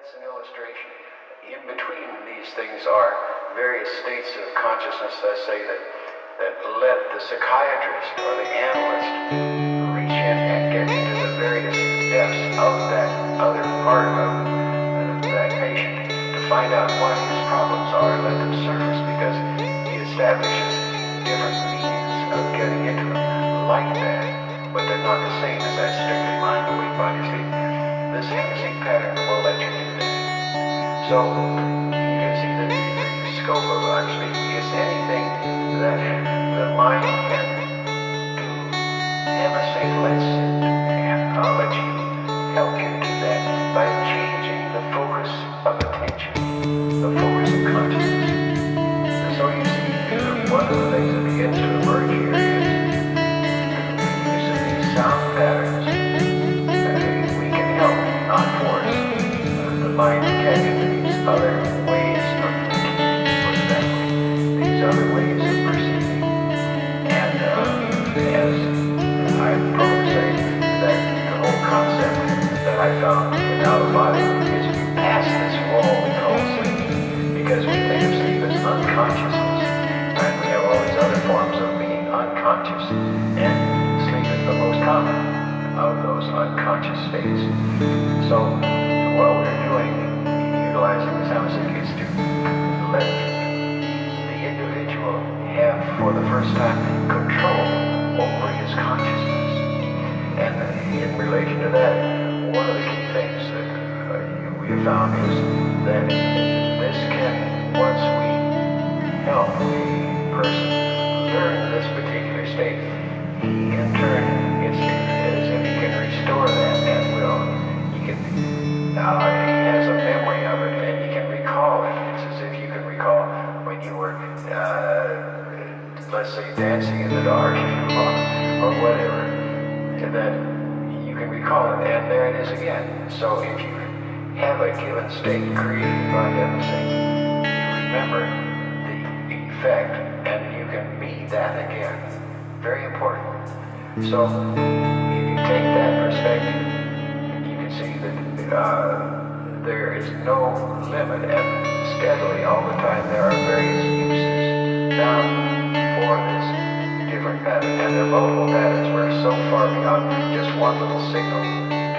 That's an illustration. In between these things are various states of consciousness, let's say, that let the psychiatrist or the analyst reach in and get into the various depths of that other part of that patient to find out what his problems are and let them surface, because he establishes different means of getting into them like that, but they're not the same as that strictly mind, awake, body, sleep. This hemosync pattern will let you do that. So you can see the scope of what I'm speaking is anything that the mind can do. Hemosync lets and I'll let you help you do that by changing the focus of attention, the focus of consciousness. And so you see, one of the things that begins to emerge here is the use of these sound patterns. We can help, not force, the mind to get into these other ways of thinking, put it that way, these other ways of perceiving. And as I'm probably saying, that the whole concept that I found in out of body is we pass this wall we call sleep, because we think of sleep as unconsciousness, and we have all these other forms of being unconscious, and sleep is the most common of those unconscious states. So what we're doing, utilizing this hemosync, is to let the individual have, for the first time, control over his consciousness. And in relation to that, one of the key things that we have found is that this can, once we help a person learn this particular state, he in turn, it's as if he can restore that at will. He has a memory of it, and he can recall it. It's as if you can recall when you were, let's say, dancing in the dark, or whatever, that you can recall it, and there it is again. So if you have a given state created by hemosync, you remember the effect, and you can be that again. Very important. So if you take that perspective, you can see that there is no limit, and steadily all the time there are various uses found for this different pattern, and there are multiple patterns. We're so far beyond just one little signal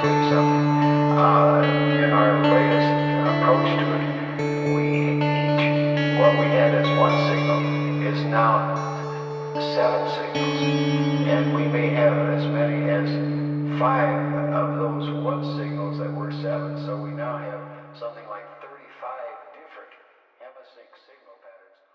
doing something. In our latest approach to it, what we had as one signal is now 7 signals, and we may have as many as 5 of those one signals that were 7, so we now have something like 35 different hemosync signal patterns.